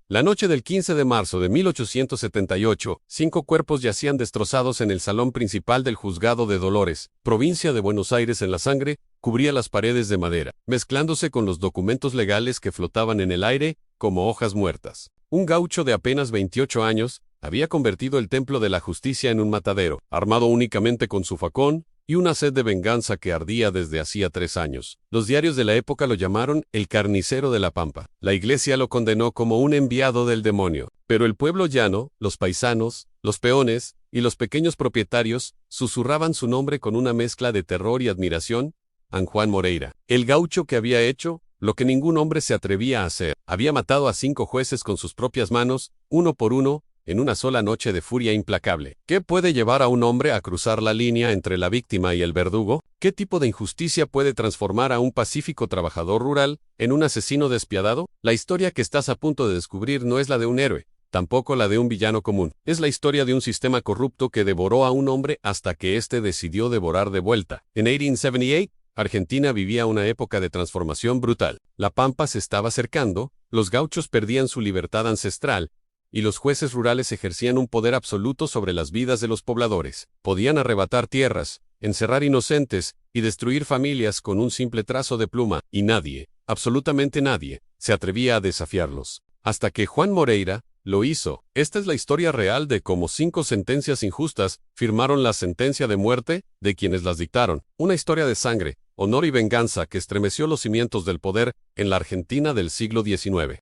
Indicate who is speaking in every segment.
Speaker 1: La noche del 15 de marzo de 1878, 5 cuerpos yacían destrozados en el salón principal del Juzgado de Dolores, provincia de Buenos Aires. En la sangre cubría las paredes de madera, mezclándose con los documentos legales que flotaban en el aire como hojas muertas. Un gaucho de apenas 28 años había convertido el templo de la justicia en un matadero, armado únicamente con su facón y una sed de venganza que ardía desde hacía 3 años. Los diarios de la época lo llamaron el carnicero de la Pampa. La iglesia lo condenó como un enviado del demonio. Pero el pueblo llano, los paisanos, los peones y los pequeños propietarios susurraban su nombre con una mezcla de terror y admiración: San Juan Moreira. El gaucho que había hecho lo que ningún hombre se atrevía a hacer. Había matado a 5 jueces con sus propias manos, uno por uno, en una sola noche de furia implacable. ¿Qué puede llevar a un hombre a cruzar la línea entre la víctima y el verdugo? ¿Qué tipo de injusticia puede transformar a un pacífico trabajador rural en un asesino despiadado? La historia que estás a punto de descubrir no es la de un héroe, tampoco la de un villano común. Es la historia de un sistema corrupto que devoró a un hombre hasta que éste decidió devorar de vuelta. En 1878, Argentina vivía una época de transformación brutal. La Pampa se estaba acercando, los gauchos perdían su libertad ancestral, y los jueces rurales ejercían un poder absoluto sobre las vidas de los pobladores. Podían arrebatar tierras, encerrar inocentes y destruir familias con un simple trazo de pluma, y nadie, absolutamente nadie, se atrevía a desafiarlos. Hasta que Juan Moreira lo hizo. Esta es la historia real de cómo 5 sentencias injustas firmaron la sentencia de muerte de quienes las dictaron. Una historia de sangre, honor y venganza que estremeció los cimientos del poder en la Argentina del siglo XIX.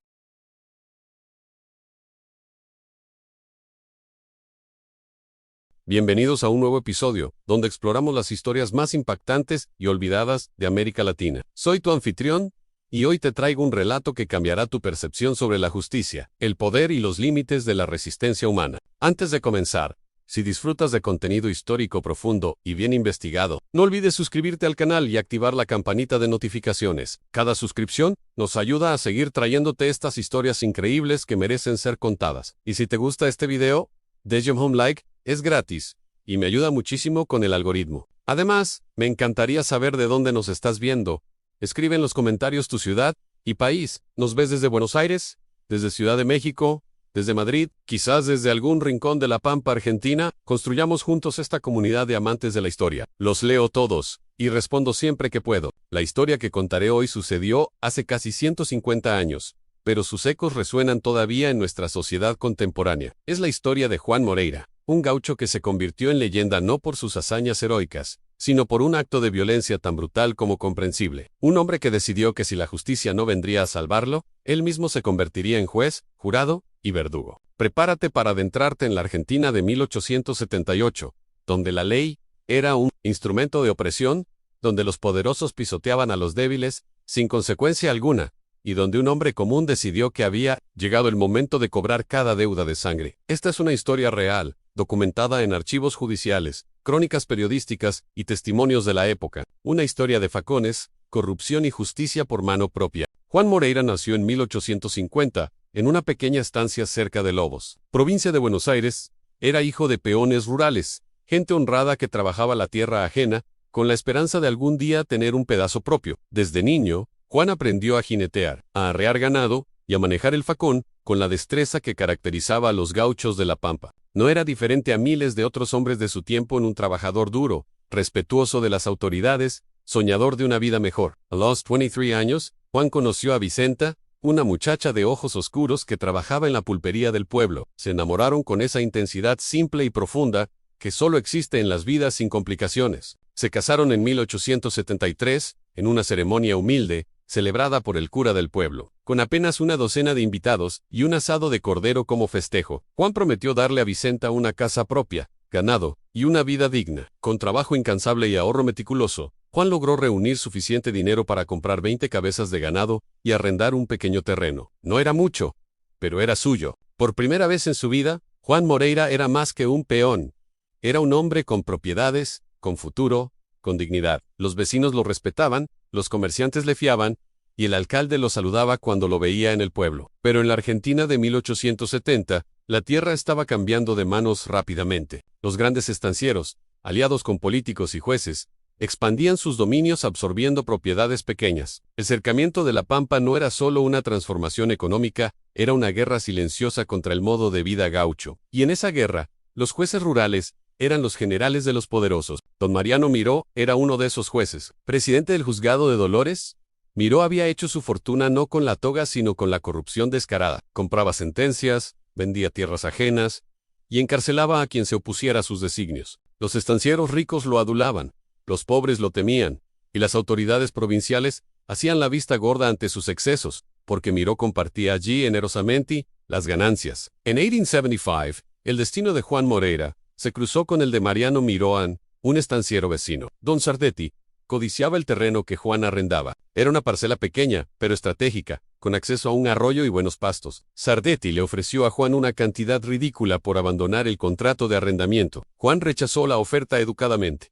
Speaker 1: Bienvenidos a un nuevo episodio, donde exploramos las historias más impactantes y olvidadas de América Latina. Soy tu anfitrión, y hoy te traigo un relato que cambiará tu percepción sobre la justicia, el poder y los límites de la resistencia humana. Antes de comenzar, si disfrutas de contenido histórico profundo y bien investigado, no olvides suscribirte al canal y activar la campanita de notificaciones. Cada suscripción nos ayuda a seguir trayéndote estas historias increíbles que merecen ser contadas. Y si te gusta este video, déjame un like, es gratis, y me ayuda muchísimo con el algoritmo. Además, me encantaría saber de dónde nos estás viendo. Escribe en los comentarios tu ciudad y país. ¿Nos ves desde Buenos Aires? ¿Desde Ciudad de México? ¿Desde Madrid? ¿Quizás desde algún rincón de la Pampa Argentina? Construyamos juntos esta comunidad de amantes de la historia. Los leo todos, y respondo siempre que puedo. La historia que contaré hoy sucedió hace casi 150 años, pero sus ecos resuenan todavía en nuestra sociedad contemporánea. Es la historia de Juan Moreira, un gaucho que se convirtió en leyenda no por sus hazañas heroicas, sino por un acto de violencia tan brutal como comprensible. Un hombre que decidió que si la justicia no vendría a salvarlo, él mismo se convertiría en juez, jurado y verdugo. Prepárate para adentrarte en la Argentina de 1878, donde la ley era un instrumento de opresión, donde los poderosos pisoteaban a los débiles sin consecuencia alguna, y donde un hombre común decidió que había llegado el momento de cobrar cada deuda de sangre. Esta es una historia real, documentada en archivos judiciales, crónicas periodísticas y testimonios de la época. Una historia de facones, corrupción y justicia por mano propia. Juan Moreira nació en 1850, en una pequeña estancia cerca de Lobos, provincia de Buenos Aires. Era hijo de peones rurales, gente honrada que trabajaba la tierra ajena, con la esperanza de algún día tener un pedazo propio. Desde niño, Juan aprendió a jinetear, a arrear ganado y a manejar el facón con la destreza que caracterizaba a los gauchos de la Pampa. No era diferente a miles de otros hombres de su tiempo en un trabajador duro, respetuoso de las autoridades, soñador de una vida mejor. A los 23 años, Juan conoció a Vicenta, una muchacha de ojos oscuros que trabajaba en la pulpería del pueblo. Se enamoraron con esa intensidad simple y profunda que solo existe en las vidas sin complicaciones. Se casaron en 1873, en una ceremonia humilde, celebrada por el cura del pueblo, con apenas una docena de invitados y un asado de cordero como festejo. Juan prometió darle a Vicenta una casa propia, ganado y una vida digna. Con trabajo incansable y ahorro meticuloso, Juan logró reunir suficiente dinero para comprar 20 cabezas de ganado y arrendar un pequeño terreno. No era mucho, pero era suyo. Por primera vez en su vida, Juan Moreira era más que un peón. Era un hombre con propiedades, con futuro, con dignidad. Los vecinos lo respetaban, los comerciantes le fiaban, y el alcalde lo saludaba cuando lo veía en el pueblo. Pero en la Argentina de 1870, la tierra estaba cambiando de manos rápidamente. Los grandes estancieros, aliados con políticos y jueces, expandían sus dominios absorbiendo propiedades pequeñas. El cercamiento de la Pampa no era solo una transformación económica, Era una guerra silenciosa contra el modo de vida gaucho. Y en esa guerra, los jueces rurales eran los generales de los poderosos. Don Mariano Miró era uno de esos jueces. Presidente del juzgado de Dolores, Miró había hecho su fortuna no con la toga sino con la corrupción descarada. Compraba sentencias, vendía tierras ajenas y encarcelaba a quien se opusiera a sus designios. Los estancieros ricos lo adulaban, los pobres lo temían, y las autoridades provinciales hacían la vista gorda ante sus excesos, porque Miró compartía allí generosamente las ganancias. En 1875, el destino de Juan Moreira se cruzó con el de Mariano Miró, un estanciero vecino. Don Sardetti codiciaba el terreno que Juan arrendaba. Era una parcela pequeña, pero estratégica, con acceso a un arroyo y buenos pastos. Sardetti le ofreció a Juan una cantidad ridícula por abandonar el contrato de arrendamiento. Juan rechazó la oferta educadamente.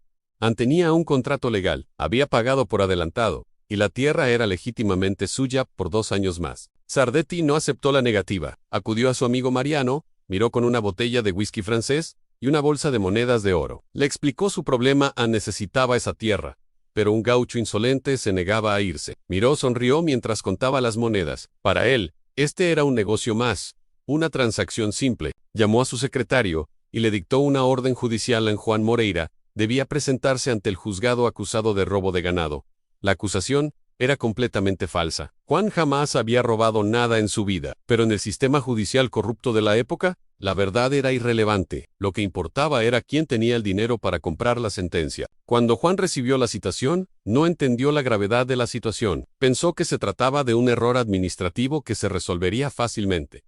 Speaker 1: Tenía un contrato legal, había pagado por adelantado, y la tierra era legítimamente suya por 2 años más. Sardetti no aceptó la negativa. Acudió a su amigo Mariano, Miró con una botella de whisky francés y una bolsa de monedas de oro. Le explicó su problema. Necesitaba esa tierra, pero un gaucho insolente se negaba a irse. Miró sonrió mientras contaba las monedas. Para él, este era un negocio más, una transacción simple. Llamó a su secretario y le dictó una orden judicial en Juan Moreira. Debía presentarse ante el juzgado acusado de robo de ganado. La acusación era completamente falsa. Juan jamás había robado nada en su vida, pero en el sistema judicial corrupto de la época, la verdad era irrelevante. Lo que importaba era quién tenía el dinero para comprar la sentencia. Cuando Juan recibió la citación, no entendió la gravedad de la situación. Pensó que se trataba de un error administrativo que se resolvería fácilmente.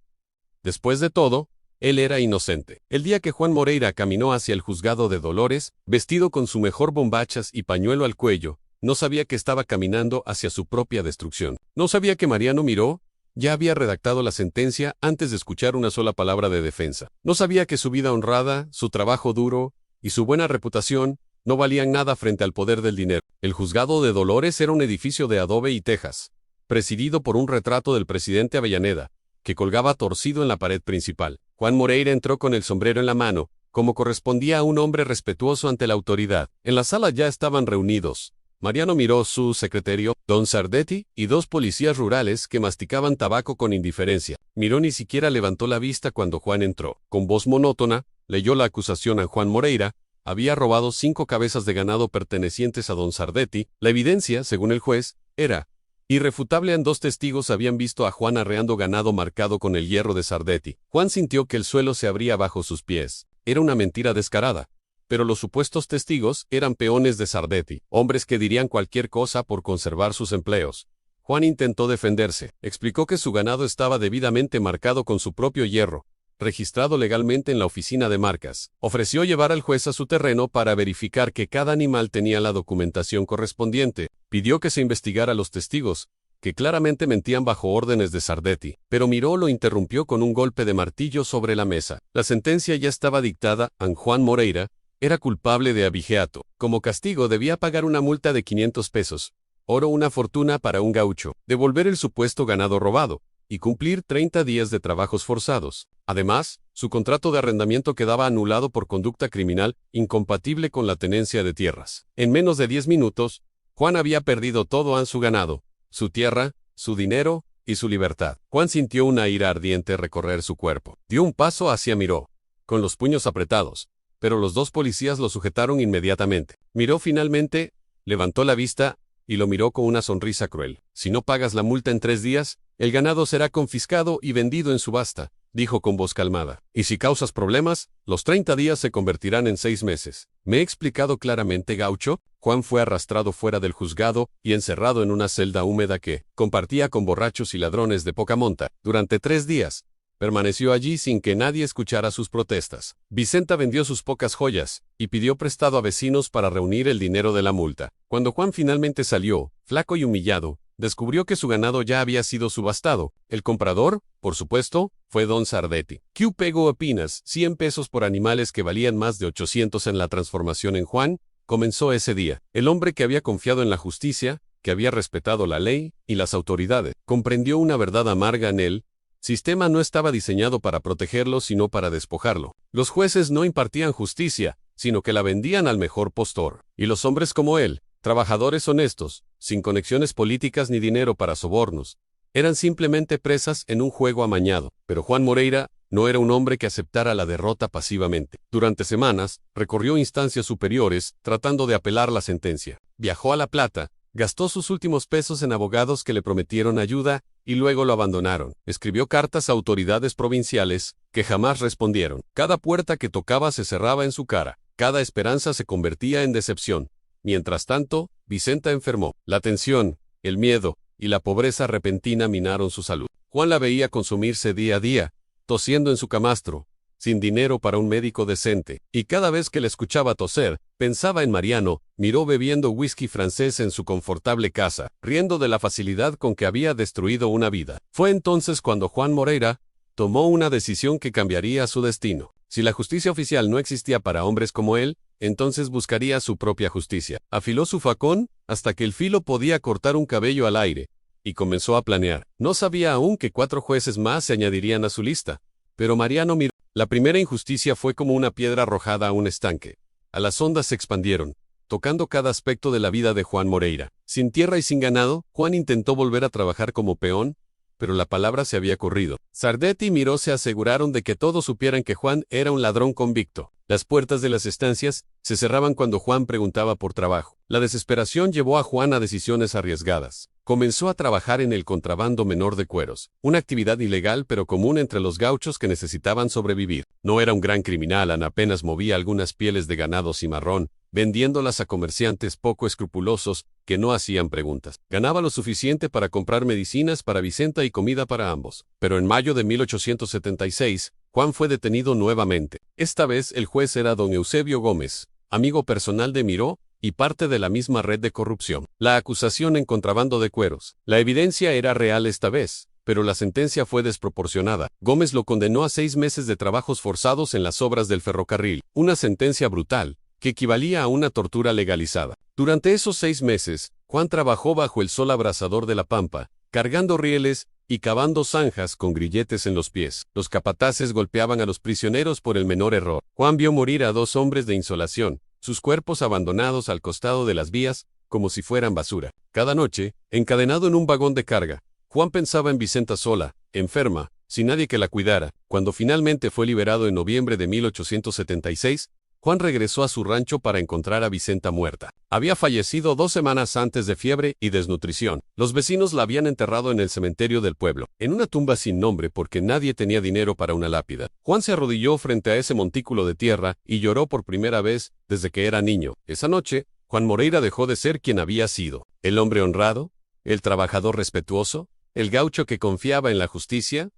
Speaker 1: Después de todo, él era inocente. El día que Juan Moreira caminó hacia el juzgado de Dolores, vestido con su mejor bombachas y pañuelo al cuello, no sabía que estaba caminando hacia su propia destrucción. No sabía que Mariano Miró ya había redactado la sentencia antes de escuchar una sola palabra de defensa. No sabía que su vida honrada, su trabajo duro y su buena reputación no valían nada frente al poder del dinero. El juzgado de Dolores era un edificio de adobe y tejas, presidido por un retrato del presidente Avellaneda, que colgaba torcido en la pared principal. Juan Moreira entró con el sombrero en la mano, como correspondía a un hombre respetuoso ante la autoridad. En la sala ya estaban reunidos Mariano Miró, su secretario, Don Sardetti y 2 policías rurales que masticaban tabaco con indiferencia. Miró ni siquiera levantó la vista cuando Juan entró. Con voz monótona, leyó la acusación a Juan Moreira. Había robado 5 cabezas de ganado pertenecientes a Don Sardetti. La evidencia, según el juez, era irrefutable. 2 testigos habían visto a Juan arreando ganado marcado con el hierro de Sardetti. Juan sintió que el suelo se abría bajo sus pies. Era una mentira descarada. Pero los supuestos testigos eran peones de Sardetti, hombres que dirían cualquier cosa por conservar sus empleos. Juan intentó defenderse. Explicó que su ganado estaba debidamente marcado con su propio hierro, registrado legalmente en la oficina de marcas. Ofreció llevar al juez a su terreno para verificar que cada animal tenía la documentación correspondiente. Pidió que se investigara a los testigos, que claramente mentían bajo órdenes de Sardetti. Pero Miró lo interrumpió con un golpe de martillo sobre la mesa. La sentencia ya estaba dictada. Juan Moreira era culpable de abigeato. Como castigo debía pagar una multa de 500 pesos, oro, una fortuna para un gaucho, devolver el supuesto ganado robado, y cumplir 30 días de trabajos forzados. Además, su contrato de arrendamiento quedaba anulado por conducta criminal incompatible con la tenencia de tierras. En menos de 10 minutos, Juan había perdido todo su ganado, su tierra, su dinero y su libertad. Juan sintió una ira ardiente recorrer su cuerpo. Dio un paso hacia Miró, con los puños apretados, pero los 2 policías lo sujetaron inmediatamente. Miró finalmente, levantó la vista y lo miró con una sonrisa cruel. Si no pagas la multa en 3 días, el ganado será confiscado y vendido en subasta, dijo con voz calmada. Y si causas problemas, los 30 días se convertirán en 6 meses. ¿Me he explicado claramente, gaucho? Juan fue arrastrado fuera del juzgado y encerrado en una celda húmeda que compartía con borrachos y ladrones de poca monta. Durante 3 días, permaneció allí sin que nadie escuchara sus protestas. Vicenta vendió sus pocas joyas y pidió prestado a vecinos para reunir el dinero de la multa. Cuando Juan finalmente salió, flaco y humillado, descubrió que su ganado ya había sido subastado. El comprador, por supuesto, fue Don Sardetti. ¿Qué pegó apenas 100 pesos por animales que valían más de 800 en la transformación en Juan? Comenzó ese día. El hombre que había confiado en la justicia, que había respetado la ley y las autoridades, comprendió una verdad amarga en él. Sistema no estaba diseñado para protegerlo sino para despojarlo. Los jueces no impartían justicia, sino que la vendían al mejor postor. Y los hombres como él, trabajadores honestos, sin conexiones políticas ni dinero para sobornos, Eran simplemente presas en un juego amañado. Pero Juan Moreira no era un hombre que aceptara la derrota pasivamente. Durante semanas, recorrió instancias superiores tratando de apelar la sentencia. Viajó a La Plata, gastó sus últimos pesos en abogados que le prometieron ayuda y luego lo abandonaron. Escribió cartas a autoridades provinciales que jamás respondieron. Cada puerta que tocaba se cerraba en su cara. Cada esperanza se convertía en decepción. Mientras tanto, Vicenta enfermó. La tensión, el miedo y la pobreza repentina minaron su salud. Juan la veía consumirse día a día, tosiendo en su camastro, sin dinero para un médico decente, y cada vez que le escuchaba toser, pensaba en Mariano. Miró bebiendo whisky francés en su confortable casa, riendo de la facilidad con que había destruido una vida. Fue entonces cuando Juan Moreira tomó una decisión que cambiaría su destino. Si la justicia oficial no existía para hombres como él, entonces buscaría su propia justicia. Afiló su facón hasta que el filo podía cortar un cabello al aire, y comenzó a planear. No sabía aún que 4 jueces más se añadirían a su lista, pero Mariano miró. La primera injusticia fue como una piedra arrojada a un estanque. A las ondas se expandieron, tocando cada aspecto de la vida de Juan Moreira. Sin tierra y sin ganado, Juan intentó volver a trabajar como peón, pero la palabra se había corrido. Sardetti y Miró se aseguraron de que todos supieran que Juan era un ladrón convicto. Las puertas de las estancias se cerraban cuando Juan preguntaba por trabajo. La desesperación llevó a Juan a decisiones arriesgadas. Comenzó a trabajar en el contrabando menor de cueros, una actividad ilegal pero común entre los gauchos que necesitaban sobrevivir. No era un gran criminal, apenas movía algunas pieles de ganado cimarrón, vendiéndolas a comerciantes poco escrupulosos que no hacían preguntas. Ganaba lo suficiente para comprar medicinas para Vicenta y comida para ambos. Pero en mayo de 1876, Juan fue detenido nuevamente. Esta vez el juez era don Eusebio Gómez, amigo personal de Miró y parte de la misma red de corrupción. La acusación en contrabando de cueros. La evidencia era real esta vez, pero la sentencia fue desproporcionada. Gómez lo condenó a 6 meses de trabajos forzados en las obras del ferrocarril, una sentencia brutal, que equivalía a una tortura legalizada. Durante esos 6 meses, Juan trabajó bajo el sol abrasador de la pampa, cargando rieles y cavando zanjas con grilletes en los pies. Los capataces golpeaban a los prisioneros por el menor error. Juan vio morir a 2 hombres de insolación, sus cuerpos abandonados al costado de las vías, como si fueran basura. Cada noche, encadenado en un vagón de carga, Juan pensaba en Vicenta sola, enferma, sin nadie que la cuidara. Cuando finalmente fue liberado en noviembre de 1876, Juan regresó a su rancho para encontrar a Vicenta muerta. Había fallecido 2 semanas antes de fiebre y desnutrición. Los vecinos la habían enterrado en el cementerio del pueblo, en una tumba sin nombre porque nadie tenía dinero para una lápida. Juan se arrodilló frente a ese montículo de tierra y lloró por primera vez desde que era niño. Esa noche, Juan Moreira dejó de ser quien había sido. El hombre honrado, el trabajador respetuoso, el gaucho que confiaba en la justicia.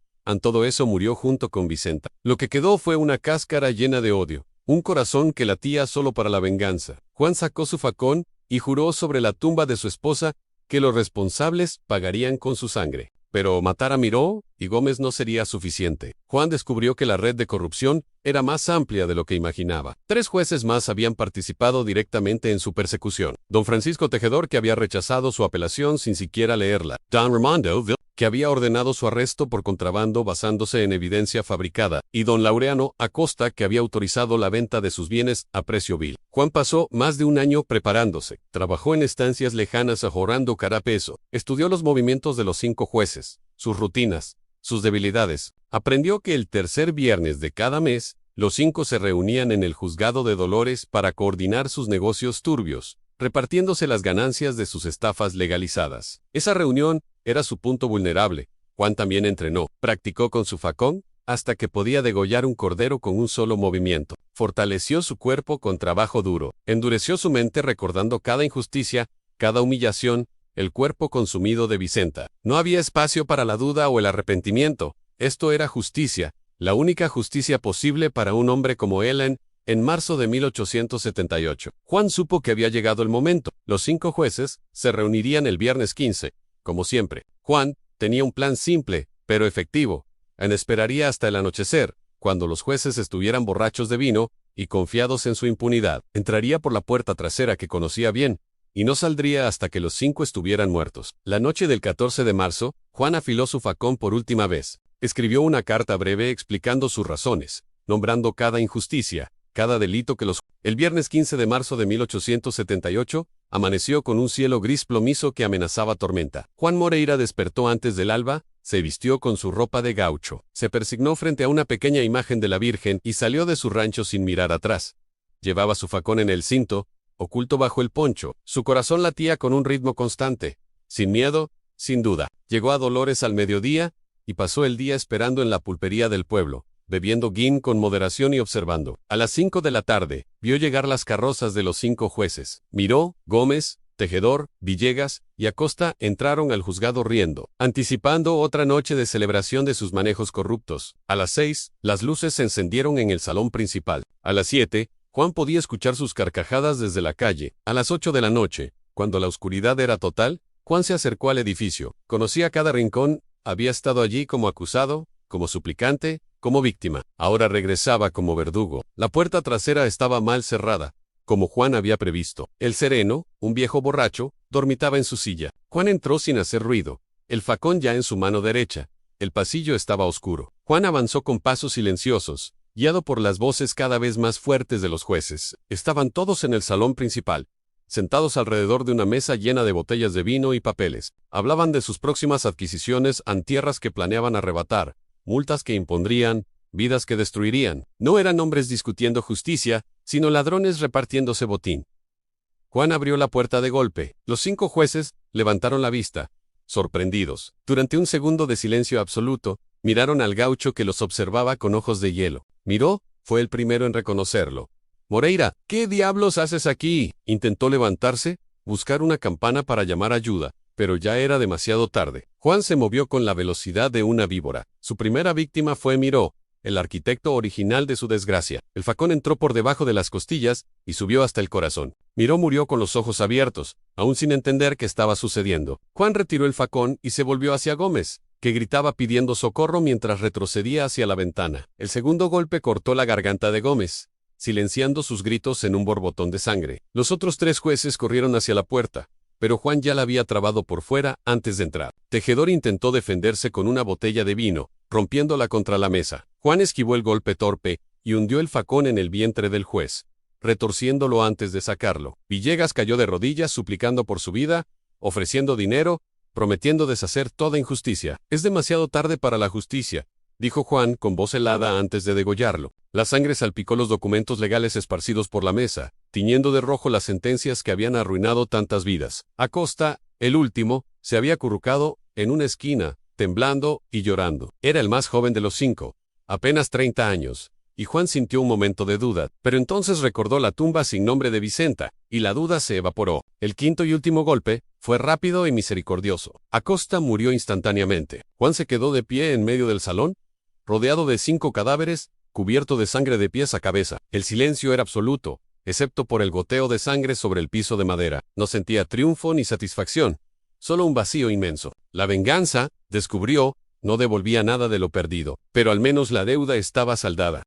Speaker 1: Todo eso murió junto con Vicenta. Lo que quedó fue una cáscara llena de odio. Un corazón que latía solo para la venganza. Juan sacó su facón y juró sobre la tumba de su esposa que los responsables pagarían con su sangre. Pero matar a Miró y Gómez no sería suficiente. Juan descubrió que la red de corrupción era más amplia de lo que imaginaba. 3 jueces más habían participado directamente en su persecución. Don Francisco Tejedor, que había rechazado su apelación sin siquiera leerla. Don Ramondo, que había ordenado su arresto por contrabando basándose en evidencia fabricada, y don Laureano Acosta, que había autorizado la venta de sus bienes a precio vil. Juan pasó más de un año preparándose. Trabajó en estancias lejanas ahorrando cada peso. Estudió los movimientos de los 5 jueces, sus rutinas, sus debilidades. Aprendió que el tercer viernes de cada mes, los 5 se reunían en el juzgado de Dolores para coordinar sus negocios turbios, repartiéndose las ganancias de sus estafas legalizadas. Esa reunión era su punto vulnerable. Juan también entrenó, practicó con su facón, hasta que podía degollar un cordero con un solo movimiento. Fortaleció su cuerpo con trabajo duro. Endureció su mente recordando cada injusticia, cada humillación, el cuerpo consumido de Vicenta. No había espacio para la duda o el arrepentimiento. Esto era justicia, la única justicia posible para un hombre como él. En marzo de 1878, Juan supo que había llegado el momento. Los 5 jueces se reunirían el viernes 15. Como siempre, Juan tenía un plan simple, pero efectivo. Esperaría hasta el anochecer, cuando los jueces estuvieran borrachos de vino y confiados en su impunidad. Entraría por la puerta trasera que conocía bien, y no saldría hasta que los 5 estuvieran muertos. La noche del 14 de marzo, Juan afiló su facón por última vez. Escribió una carta breve explicando sus razones, nombrando cada injusticia, cada delito que los... El viernes 15 de marzo de 1878, amaneció con un cielo gris plomizo que amenazaba tormenta. Juan Moreira despertó antes del alba, se vistió con su ropa de gaucho, se persignó frente a una pequeña imagen de la Virgen y salió de su rancho sin mirar atrás. Llevaba su facón en el cinto, oculto bajo el poncho. Su corazón latía con un ritmo constante. Sin miedo, sin duda. Llegó a Dolores al mediodía y pasó el día esperando en la pulpería del pueblo, bebiendo gin con moderación y observando. A las 5 de la tarde, vio llegar las carrozas de los 5 jueces. Miró, Gómez, Tejedor, Villegas y Acosta entraron al juzgado riendo, anticipando otra noche de celebración de sus manejos corruptos. A las 6, las luces se encendieron en el salón principal. A las 7, Juan podía escuchar sus carcajadas desde la calle. A las 8 de la noche, cuando la oscuridad era total, Juan se acercó al edificio. Conocía cada rincón, había estado allí como acusado, como suplicante, como víctima. Ahora regresaba como verdugo. La puerta trasera estaba mal cerrada, como Juan había previsto. El sereno, un viejo borracho, dormitaba en su silla. Juan entró sin hacer ruido, el facón ya en su mano derecha. El pasillo estaba oscuro. Juan avanzó con pasos silenciosos, guiado por las voces cada vez más fuertes de los jueces. Estaban todos en el salón principal, sentados alrededor de una mesa llena de botellas de vino y papeles. Hablaban de sus próximas adquisiciones en tierras que planeaban arrebatar, multas que impondrían, vidas que destruirían. No eran hombres discutiendo justicia, sino ladrones repartiéndose botín. Juan abrió la puerta de golpe. Los 5 jueces levantaron la vista, sorprendidos. Durante un segundo de silencio absoluto, miraron al gaucho que los observaba con ojos de hielo. Miró, fue el primero en reconocerlo. Moreira, ¿qué diablos haces aquí? Intentó levantarse, buscar una campana para llamar ayuda, pero ya era demasiado tarde. Juan se movió con la velocidad de una víbora. Su primera víctima fue Miró, el arquitecto original de su desgracia. El facón entró por debajo de las costillas y subió hasta el corazón. Miró murió con los ojos abiertos, aún sin entender qué estaba sucediendo. Juan retiró el facón y se volvió hacia Gómez, que gritaba pidiendo socorro mientras retrocedía hacia la ventana. El segundo golpe cortó la garganta de Gómez, silenciando sus gritos en un borbotón de sangre. Los otros 3 jueces corrieron hacia la puerta, pero Juan ya la había trabado por fuera antes de entrar. Tejedor intentó defenderse con una botella de vino, rompiéndola contra la mesa. Juan esquivó el golpe torpe y hundió el facón en el vientre del juez, retorciéndolo antes de sacarlo. Villegas cayó de rodillas suplicando por su vida, ofreciendo dinero, prometiendo deshacer toda injusticia. Es demasiado tarde para la justicia, dijo Juan con voz helada antes de degollarlo. La sangre salpicó los documentos legales esparcidos por la mesa, tiñendo de rojo las sentencias que habían arruinado tantas vidas. Acosta, el último, se había acurrucado en una esquina, temblando y llorando. Era el más joven de los 5, apenas 30 años, y Juan sintió un momento de duda, pero entonces recordó la tumba sin nombre de Vicenta, y la duda se evaporó. El quinto y último golpe fue rápido y misericordioso. Acosta murió instantáneamente. Juan se quedó de pie en medio del salón, rodeado de 5 cadáveres, cubierto de sangre de pies a cabeza. El silencio era absoluto, excepto por el goteo de sangre sobre el piso de madera. No sentía triunfo ni satisfacción, solo un vacío inmenso. La venganza, descubrió, no devolvía nada de lo perdido, pero al menos la deuda estaba saldada.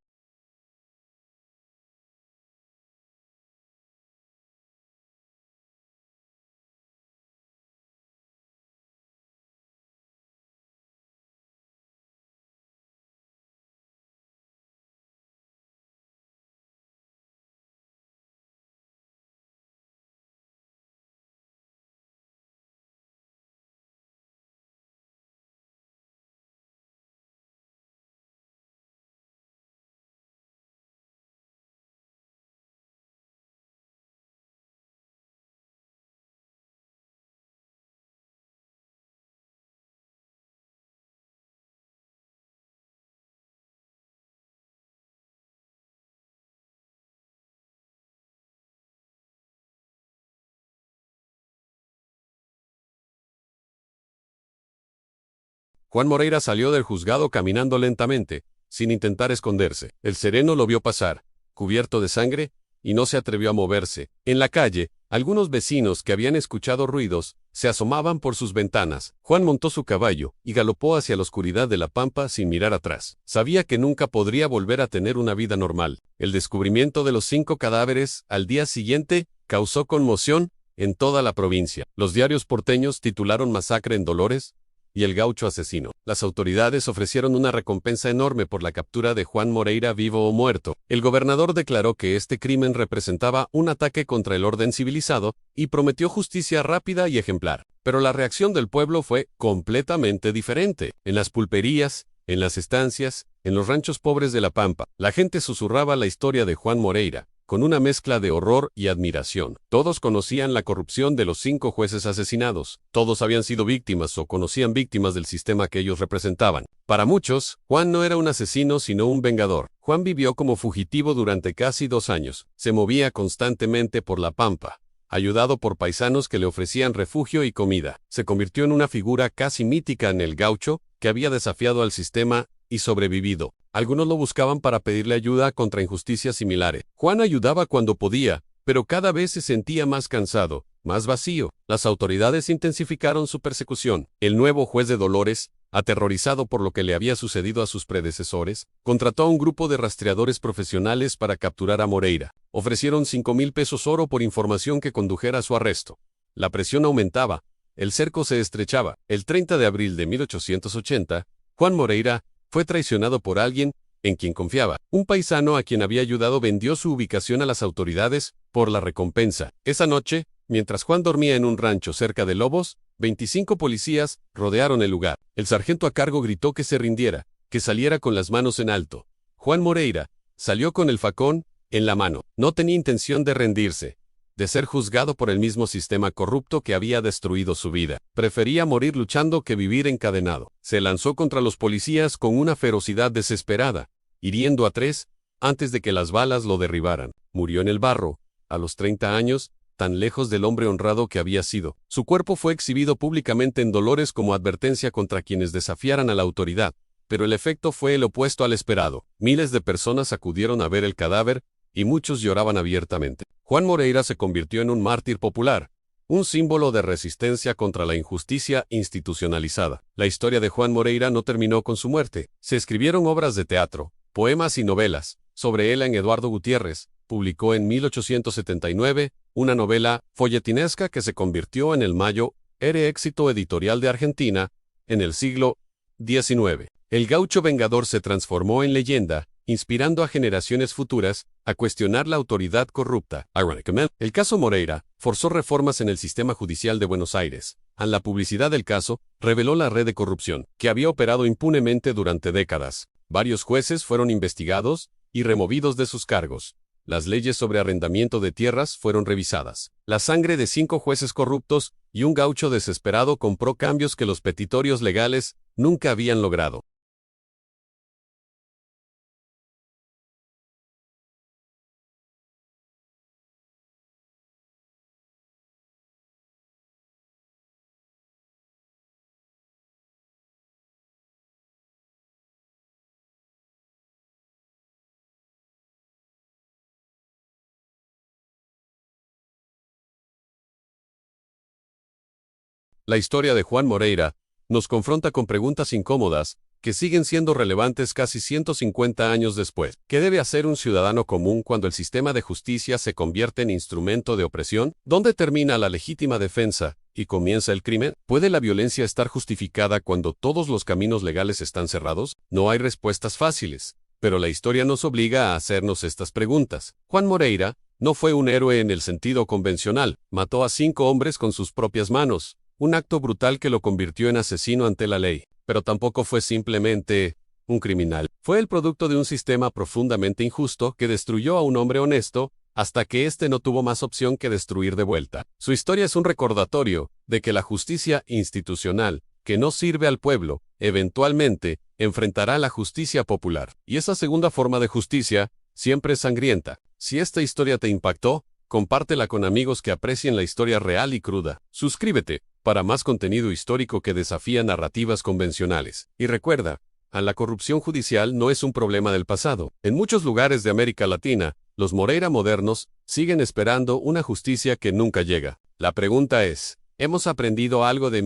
Speaker 1: Juan Moreira salió del juzgado caminando lentamente, sin intentar esconderse. El sereno lo vio pasar, cubierto de sangre, y no se atrevió a moverse. En la calle, algunos vecinos que habían escuchado ruidos, se asomaban por sus ventanas. Juan montó su caballo y galopó hacia la oscuridad de la pampa sin mirar atrás. Sabía que nunca podría volver a tener una vida normal. El descubrimiento de los 5 cadáveres al día siguiente causó conmoción en toda la provincia. Los diarios porteños titularon Masacre en Dolores, y el gaucho asesino. Las autoridades ofrecieron una recompensa enorme por la captura de Juan Moreira vivo o muerto. El gobernador declaró que este crimen representaba un ataque contra el orden civilizado y prometió justicia rápida y ejemplar. Pero la reacción del pueblo fue completamente diferente. En las pulperías, en las estancias, en los ranchos pobres de La Pampa, la gente susurraba la historia de Juan Moreira, con una mezcla de horror y admiración. Todos conocían la corrupción de los 5 jueces asesinados. Todos habían sido víctimas o conocían víctimas del sistema que ellos representaban. Para muchos, Juan no era un asesino sino un vengador. Juan vivió como fugitivo durante casi 2 años. Se movía constantemente por La Pampa, ayudado por paisanos que le ofrecían refugio y comida. Se convirtió en una figura casi mítica en el gaucho, que había desafiado al sistema y sobrevivido. Algunos lo buscaban para pedirle ayuda contra injusticias similares. Juan ayudaba cuando podía, pero cada vez se sentía más cansado, más vacío. Las autoridades intensificaron su persecución. El nuevo juez de Dolores, aterrorizado por lo que le había sucedido a sus predecesores, contrató a un grupo de rastreadores profesionales para capturar a Moreira. Ofrecieron 5,000 pesos oro por información que condujera a su arresto. La presión aumentaba. El cerco se estrechaba. El 30 de abril de 1880, Juan Moreira fue traicionado por alguien en quien confiaba. Un paisano a quien había ayudado vendió su ubicación a las autoridades por la recompensa. Esa noche, mientras Juan dormía en un rancho cerca de Lobos, 25 policías rodearon el lugar. El sargento a cargo gritó que se rindiera, que saliera con las manos en alto. Juan Moreira salió con el facón en la mano. No tenía intención de rendirse, de ser juzgado por el mismo sistema corrupto que había destruido su vida. Prefería morir luchando que vivir encadenado. Se lanzó contra los policías con una ferocidad desesperada, hiriendo a 3 antes de que las balas lo derribaran. Murió en el barro, a los 30 años, tan lejos del hombre honrado que había sido. Su cuerpo fue exhibido públicamente en Dolores como advertencia contra quienes desafiaran a la autoridad, pero el efecto fue el opuesto al esperado. Miles de personas acudieron a ver el cadáver, y muchos lloraban abiertamente. Juan Moreira se convirtió en un mártir popular, un símbolo de resistencia contra la injusticia institucionalizada. La historia de Juan Moreira no terminó con su muerte. Se escribieron obras de teatro, poemas y novelas sobre él. En Eduardo Gutiérrez publicó en 1879 una novela folletinesca que se convirtió en el mayor éxito editorial de Argentina en el siglo XIX. El gaucho vengador se transformó en leyenda, inspirando a generaciones futuras a cuestionar la autoridad corrupta. Irónicamente, el caso Moreira forzó reformas en el sistema judicial de Buenos Aires. La publicidad del caso reveló la red de corrupción que había operado impunemente durante décadas. Varios jueces fueron investigados y removidos de sus cargos. Las leyes sobre arrendamiento de tierras fueron revisadas. La sangre de 5 jueces corruptos y un gaucho desesperado compró cambios que los petitorios legales nunca habían logrado. La historia de Juan Moreira nos confronta con preguntas incómodas que siguen siendo relevantes casi 150 años después. ¿Qué debe hacer un ciudadano común cuando el sistema de justicia se convierte en instrumento de opresión? ¿Dónde termina la legítima defensa y comienza el crimen? ¿Puede la violencia estar justificada cuando todos los caminos legales están cerrados? No hay respuestas fáciles, pero la historia nos obliga a hacernos estas preguntas. Juan Moreira no fue un héroe en el sentido convencional. Mató a 5 hombres con sus propias manos, un acto brutal que lo convirtió en asesino ante la ley. Pero tampoco fue simplemente un criminal. Fue el producto de un sistema profundamente injusto que destruyó a un hombre honesto hasta que éste no tuvo más opción que destruir de vuelta. Su historia es un recordatorio de que la justicia institucional, que no sirve al pueblo, eventualmente enfrentará la justicia popular. Y esa segunda forma de justicia siempre es sangrienta. Si esta historia te impactó, compártela con amigos que aprecien la historia real y cruda. Suscríbete para más contenido histórico que desafía narrativas convencionales. Y recuerda, la corrupción judicial no es un problema del pasado. En muchos lugares de América Latina, los Moreira modernos siguen esperando una justicia que nunca llega. La pregunta es, ¿hemos aprendido algo de